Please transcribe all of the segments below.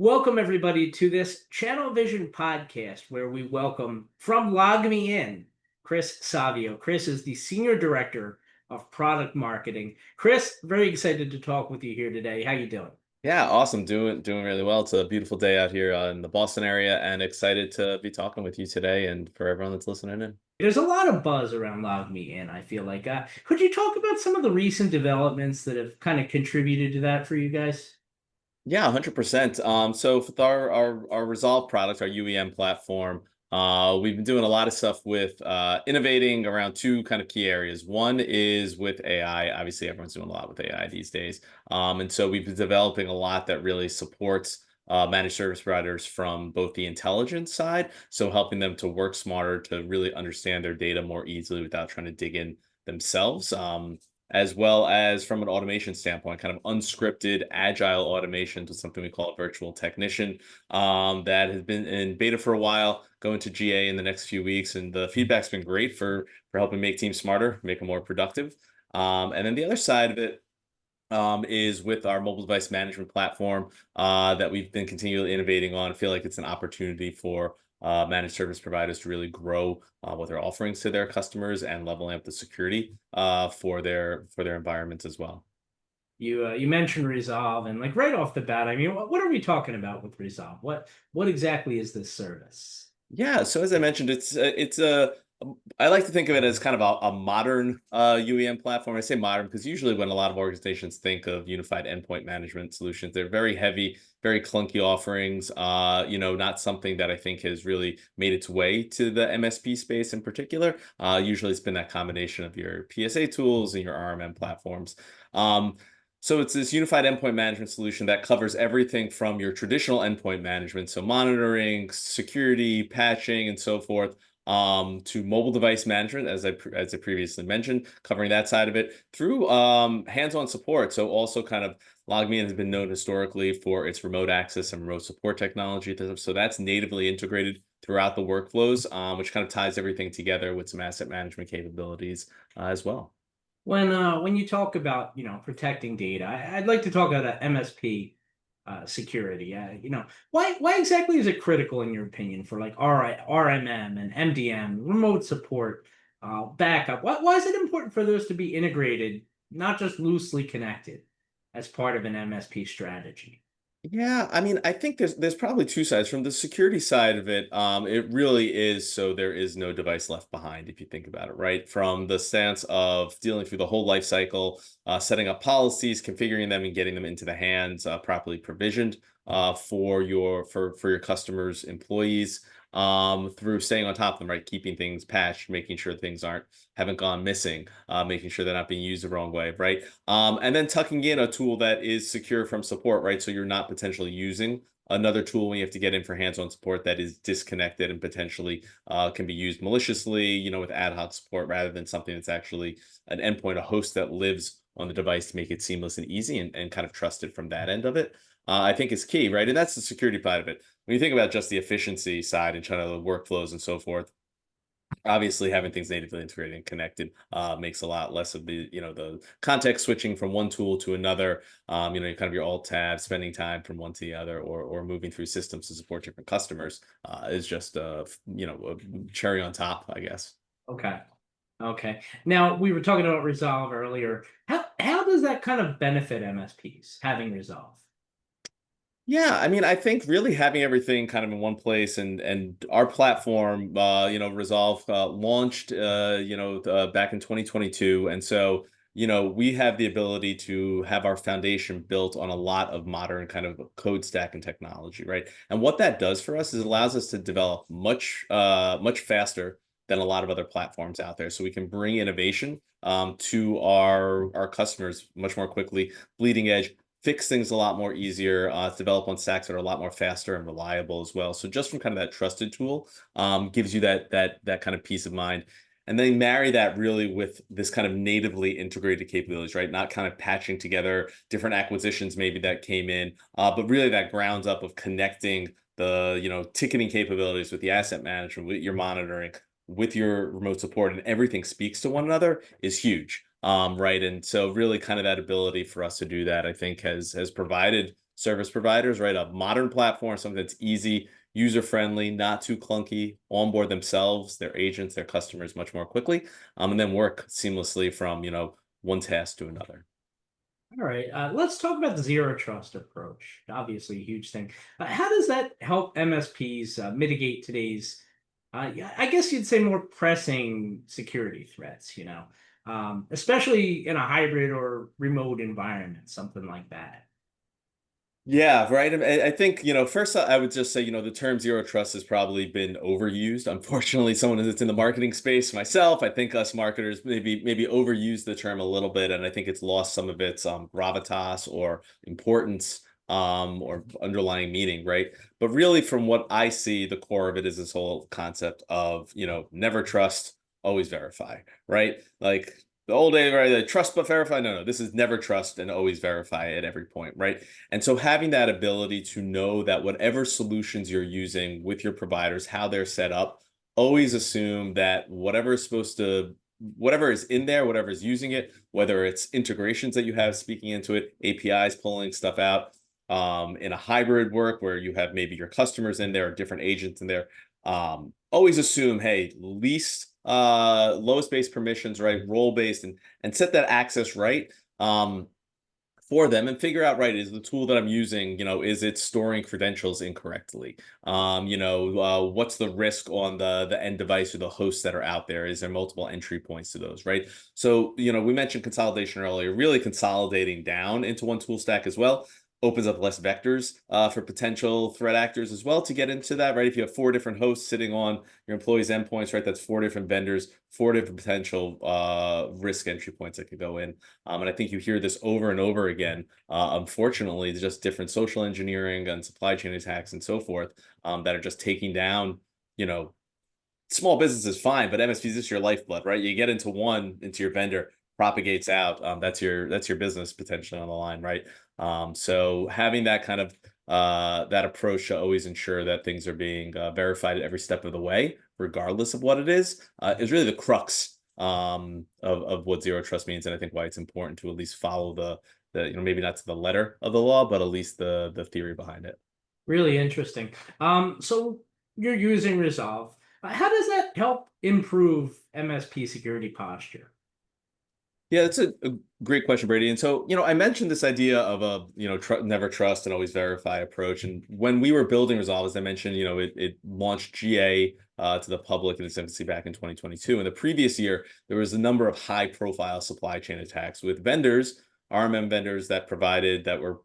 Welcome, everybody, to this ChannelVision podcast where we welcome from LogMeIn, Chris Savio. Chris is the Senior Director of Product Marketing. Chris, very excited to talk with you here today. How you doing? Yeah, awesome. Doing really well. It's a beautiful day out here in the Boston area, and excited to be talking with you today and for everyone that's listening in. There's a lot of buzz around LogMeIn, I feel like. Could you talk about some of the recent developments that have kind of contributed to that for you guys? Yeah, 100%. So with our Resolve product, our UEM platform, we've been doing a lot of stuff with innovating around two kind of key areas. One is with AI. Obviously, everyone's doing a lot with AI these days. And so we've been developing a lot that really supports managed service providers from both the intelligence side, so helping them to work smarter, to really understand their data more easily without trying to dig in themselves. As well as from an automation standpoint, kind of unscripted, agile automation to something we call a virtual technician, that has been in beta for a while, going to GA in the next few weeks, and the feedback's been great for helping make teams smarter, make them more productive. And then the other side of it is with our mobile device management platform that we've been continually innovating on. I feel like it's an opportunity for managed service providers to really grow what they're offerings to their customers and leveling up the security for their environments as well. You mentioned Resolve, and like right off the bat, I mean, what are we talking about with Resolve? What exactly is this service? Yeah, so as I mentioned, it's a I like to think of it as kind of a modern UEM platform. I say modern because usually when a lot of organizations think of unified endpoint management solutions, they're very heavy, very clunky offerings. Not something that I think has really made its way to the MSP space in particular. Usually, it's been that combination of your PSA tools and your RMM platforms. Um, so it's this unified endpoint management solution that covers everything from your traditional endpoint management, so monitoring, security, patching, and so forth, to mobile device management, as I previously mentioned, covering that side of it through hands-on support. So also kind of LogMeIn has been known historically for its remote access and remote support technology. So that's natively integrated throughout the workflows, which kind of ties everything together with some asset management capabilities as well. When you talk about protecting data, I'd like to talk about that MSP security. Why exactly is it critical in your opinion for like RMM and MDM, remote support, backup? Why is it important for those to be integrated, not just loosely connected, as part of an MSP strategy? Yeah, I mean, I think there's probably two sides. From the security side of it, it really is so there is no device left behind if you think about it, right? From the stance of dealing through the whole life cycle, setting up policies, configuring them, and getting them into the hands properly provisioned for your customers' employees, through staying on top of them, right? Keeping things patched, making sure things haven't gone missing, making sure they're not being used the wrong way, right? And then tucking in a tool that is secure from support, right? So you're not potentially using another tool when you have to get in for hands-on support that is disconnected and potentially can be used maliciously, with ad hoc support rather than something that's actually an endpoint, a host that lives on the device to make it seamless and easy and kind of trusted from that end of it. I think is key, right? And that's the security part of it. When you think about just the efficiency side and trying to workflows and so forth, obviously having things natively integrated and connected makes a lot less of the context switching from one tool to another, kind of your alt tab, spending time from one to the other, or moving through systems to support different customers is just a cherry on top, I guess. Okay. Okay. Now we were talking about Resolve earlier. How does that kind of benefit MSPs having Resolve? Yeah, I mean, I think really having everything kind of in one place, and our platform, Resolve, launched, back in 2022, and so we have the ability to have our foundation built on a lot of modern kind of code stack and technology, right? And what that does for us is it allows us to develop much faster than a lot of other platforms out there, so we can bring innovation to our customers much more quickly, bleeding edge, fix things a lot more easier, develop on stacks that are a lot more faster and reliable as well. So just from kind of that trusted tool, gives you that kind of peace of mind. And then marry that really with this kind of natively integrated capabilities, right? Not kind of patching together different acquisitions maybe that came in, but really that grounds up of connecting the ticketing capabilities with the asset management, with your monitoring, with your remote support, and everything speaks to one another is huge. Right. And so really kind of that ability for us to do that, I think has provided service providers, right? A modern platform, something that's easy, user-friendly, not too clunky, onboard themselves, their agents, their customers much more quickly, and then work seamlessly from, one task to another. All right, let's talk about the zero trust approach. Obviously, a huge thing. How does that help MSPs mitigate today's, yeah, I guess you'd say more pressing security threats, especially in a hybrid or remote environment, something like that? Yeah, right. I think, first I would just say, the term zero trust has probably been overused. Unfortunately, someone that's in the marketing space, myself, I think us marketers maybe overuse the term a little bit, and I think it's lost some of its gravitas or importance, or underlying meaning, right? But really, from what I see, the core of it is this whole concept of, never trust, always verify, right? Like the old day, right? The trust but verify. No, this is never trust and always verify at every point, right? And so having that ability to know that whatever solutions you're using with your providers, how they're set up, always assume that whatever is in there, whatever is using it, whether it's integrations that you have speaking into it, APIs pulling stuff out, in a hybrid work where you have maybe your customers in there or different agents in there, always assume, hey, least lowest base permissions, right? Role based, and set that access right. For them, and figure out, right, is the tool that I'm using, is it storing credentials incorrectly? What's the risk on the end device or the hosts that are out there? Is there multiple entry points to those, right? So, we mentioned consolidation earlier. Really consolidating down into one tool stack as well opens up less vectors for potential threat actors as well to get into that, right? If you have 4 different hosts sitting on your employees' endpoints, right, that's 4 different vendors, 4 different potential risk entry points that could go in. And I think you hear this over and over again. Unfortunately, there's just different social engineering and supply chain attacks and so forth, that are just taking down, small business is fine, but MSPs is your lifeblood, right? You get into your vendor, propagates out. That's your business potentially on the line, right? So having that kind of that approach to always ensure that things are being verified at every step of the way, regardless of what it is really the crux of what zero trust means, and I think why it's important to at least follow the maybe not to the letter of the law, but at least the theory behind it. Really interesting. So you're using Resolve. How does that help improve MSP security posture? Yeah, that's a great question, Brady. And so, I mentioned this idea of a, never trust and always verify approach. And when we were building Resolve, as I mentioned, it launched GA to the public in its infancy back in 2022. In the previous year, there was a number of high-profile supply chain attacks with vendors, RMM vendors that were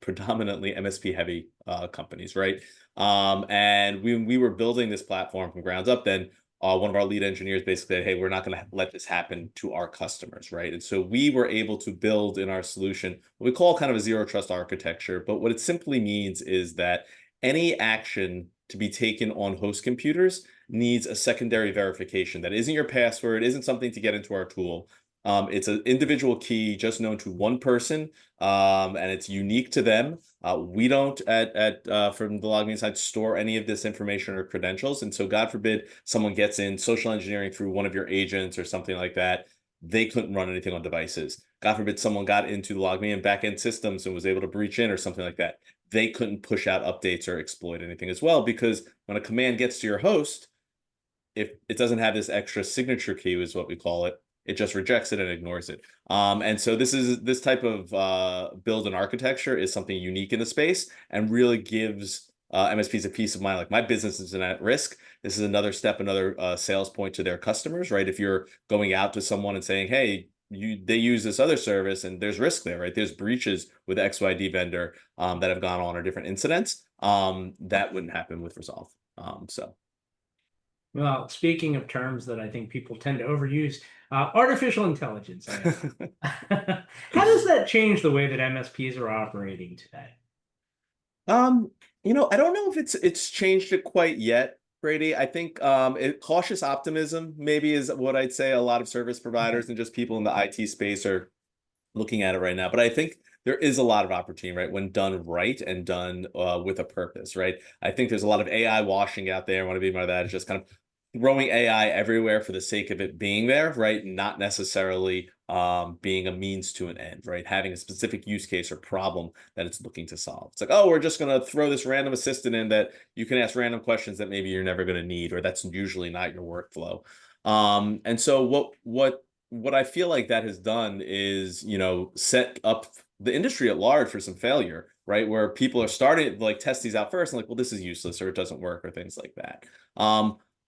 predominantly MSP-heavy companies, right? And we were building this platform from ground up then. One of our lead engineers basically said, hey, we're not going to let this happen to our customers, right? And so we were able to build in our solution what we call kind of a zero trust architecture. But what it simply means is that any action to be taken on host computers needs a secondary verification. That isn't your password, isn't something to get into our tool. It's an individual key just known to one person, and it's unique to them. We don't from the LogMeIn side store any of this information or credentials, and so God forbid someone gets in social engineering through one of your agents or something like that, they couldn't run anything on devices. God forbid someone got into the LogMeIn backend systems and was able to breach in or something like that, they couldn't push out updates or exploit anything as well, because when a command gets to your host, if it doesn't have this extra signature key, is what we call it, it just rejects it and ignores it. And so this type of build and architecture is something unique in the space and really gives MSPs a peace of mind. Like, my business isn't at risk. This is another step, another sales point to their customers, right? If you're going out to someone and saying, hey, they use this other service and there's risk there, right? There's breaches with XYD vendor that have gone on or different incidents. That wouldn't happen with Resolve. So. Well, speaking of terms that I think people tend to overuse, artificial intelligence, AI. How does that change the way that MSPs are operating today? Um, I don't know if it's changed it quite yet, Brady. I think cautious optimism maybe is what I'd say a lot of service providers and just people in the IT space are looking at it right now. But I think there is a lot of opportunity, right, when done right and done with a purpose, right? I think there's a lot of AI washing out there. I want to be by that. It's just kind of throwing AI everywhere for the sake of it being there, right? Not necessarily being a means to an end, right? Having a specific use case or problem that it's looking to solve. It's like, oh, we're just going to throw this random assistant in that you can ask random questions that maybe you're never going to need, or that's usually not your workflow. And so what I feel like that has done is, set up the industry at large for some failure, right? Where people are starting to like test these out first and like, well, this is useless or it doesn't work or things like that.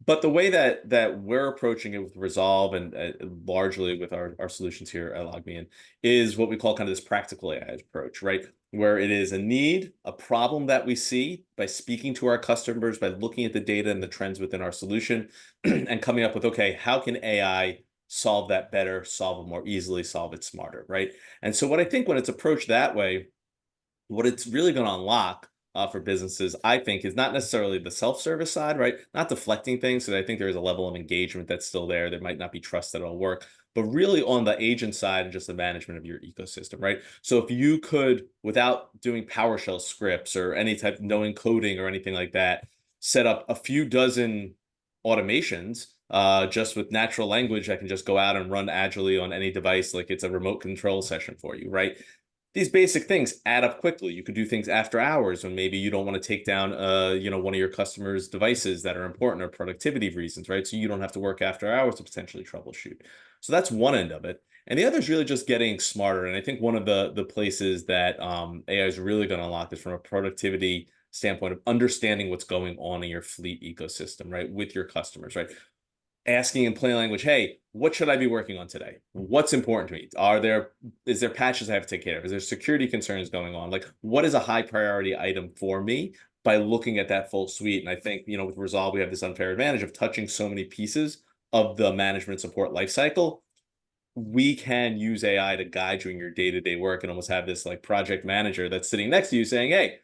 But the way that we're approaching it with Resolve and largely with our solutions here at LogMeIn is what we call kind of this practical AI approach, right? Where it is a need, a problem that we see by speaking to our customers, by looking at the data and the trends within our solution, and coming up with, okay, how can AI solve that better, solve it more easily, solve it smarter, right? And so what I think when it's approached that way, what it's really going to unlock for businesses, I think, is not necessarily the self-service side, right? Not deflecting things. So I think there is a level of engagement that's still there. There might not be trust that it'll work, but really on the agent side and just the management of your ecosystem, right? So if you could, without doing PowerShell scripts or any type of knowing coding or anything like that, set up a few dozen automations just with natural language that can just go out and run agilely on any device like it's a remote control session for you, right? These basic things add up quickly. You could do things after hours when maybe you don't want to take down, one of your customers' devices that are important or productivity reasons, right? So you don't have to work after hours to potentially troubleshoot. So that's one end of it. And the other is really just getting smarter. And I think one of the places that AI is really going to unlock this from a productivity standpoint of understanding what's going on in your fleet ecosystem, right? With your customers, right? Asking in plain language, hey, what should I be working on today? What's important to me? Is there patches I have to take care of? Is there security concerns going on? Like, what is a high priority item for me by looking at that full suite? And I think, with Resolve, we have this unfair advantage of touching so many pieces of the management support lifecycle. We can use AI to guide you in your day-to-day work and almost have this like project manager that's sitting next to you saying, hey,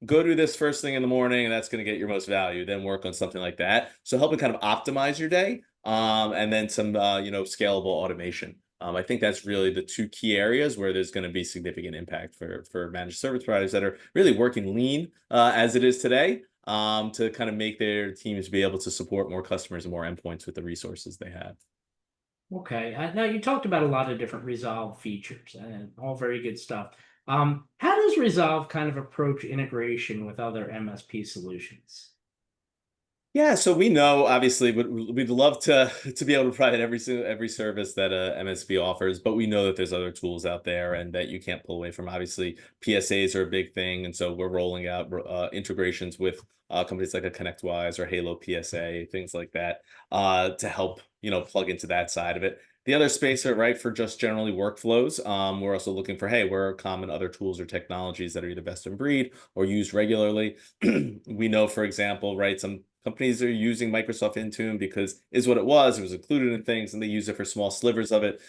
go do this first thing in the morning and that's going to get your most value, then work on something like that. So helping kind of optimize your day, and then some scalable automation. I think that's really the two key areas where there's going to be significant impact for managed service providers that are really working lean as it is today, to kind of make their teams be able to support more customers and more endpoints with the resources they have. Okay. Now you talked about a lot of different Resolve features and all very good stuff. How does Resolve kind of approach integration with other MSP solutions? Yeah, so we know obviously, but we'd love to be able to provide every service that a MSP offers, but we know that there's other tools out there and that you can't pull away from. Obviously, PSAs are a big thing, and so we're rolling out integrations with companies like a ConnectWise or Halo PSA, things like that, to help plug into that side of it. The other space, right, for just generally workflows, we're also looking for, hey, where are common other tools or technologies that are either best in breed or used regularly? We know, for example, right, some companies are using Microsoft Intune because is what it was included in things, and they use it for small slivers of it.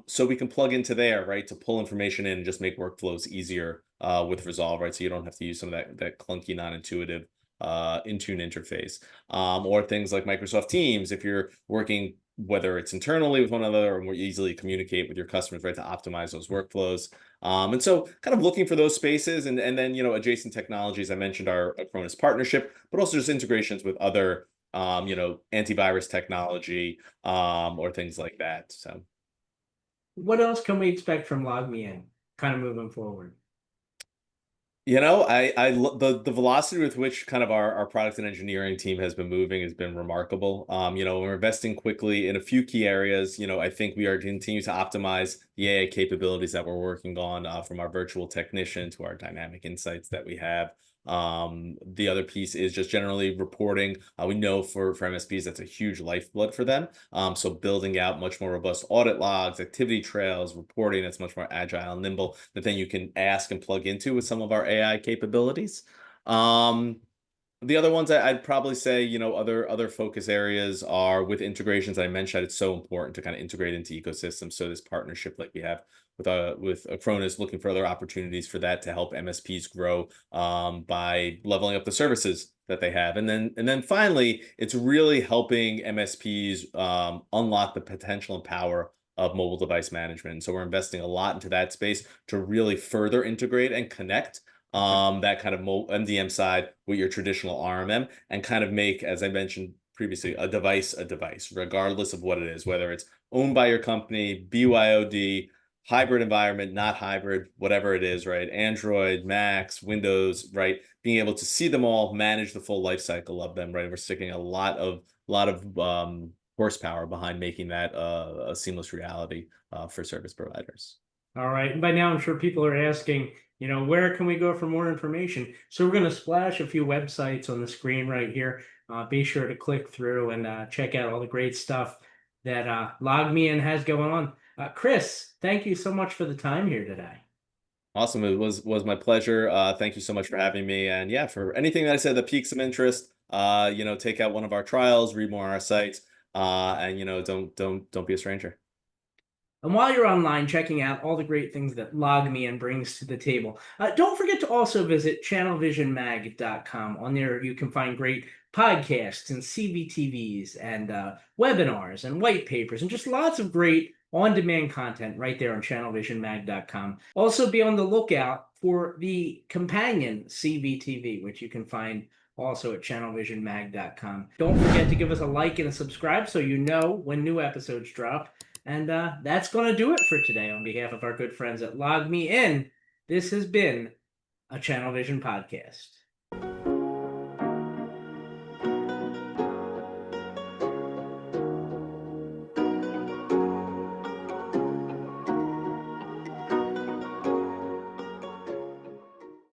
So we can plug into there, right, to pull information in and just make workflows easier with Resolve, right? So you don't have to use some of that clunky, non-intuitive Intune interface, or things like Microsoft Teams. If you're working, whether it's internally with one another or more easily communicate with your customers, right, to optimize those workflows. And so kind of looking for those spaces, and then, adjacent technologies. I mentioned our Acronis partnership, but also just integrations with other, antivirus technology, or things like that. So. What else can we expect from LogMeIn kind of moving forward? The velocity with which kind of our product and engineering team has been moving has been remarkable. We're investing quickly in a few key areas. I think we are continue to optimize the AI capabilities that we're working on, from our virtual technician to our dynamic insights that we have. The other piece is just generally reporting. We know for MSPs, that's a huge lifeblood for them. So building out much more robust audit logs, activity trails, reporting that's much more agile and nimble that then you can ask and plug into with some of our AI capabilities. The other ones I'd probably say, other focus areas are with integrations. I mentioned it's so important to kind of integrate into ecosystems. So this partnership like we have with Acronis, looking for other opportunities for that to help MSPs grow, by leveling up the services that they have. And then finally, it's really helping MSPs unlock the potential and power of mobile device management. So we're investing a lot into that space to really further integrate and connect that kind of MDM side with your traditional RMM, and kind of make, as I mentioned previously, a device, regardless of what it is, whether it's owned by your company, BYOD, hybrid environment, not hybrid, whatever it is, right? Android, Macs, Windows, right? Being able to see them all, manage the full life cycle of them, right? We're sticking a lot of horsepower behind making that a seamless reality for service providers. All right. And by now, I'm sure people are asking, where can we go for more information? So we're going to splash a few websites on the screen right here. Be sure to click through and check out all the great stuff that LogMeIn has going on. Chris, thank you so much for the time here today. Awesome. It was my pleasure. Thank you so much for having me. And yeah, for anything that I said that piques some interest, take out one of our trials, read more on our sites, and don't be a stranger. And while you're online checking out all the great things that LogMeIn brings to the table, don't forget to also visit ChannelVisionMag.com. On there, you can find great podcasts and CVTVs and webinars and white papers and just lots of great on-demand content right there on ChannelVisionMag.com. Also, be on the lookout for the companion CVTV, which you can find also at ChannelVisionMag.com. Don't forget to give us a like and a subscribe so you know when new episodes drop. And that's going to do it for today on behalf of our good friends at LogMeIn. This has been a Channel Vision podcast.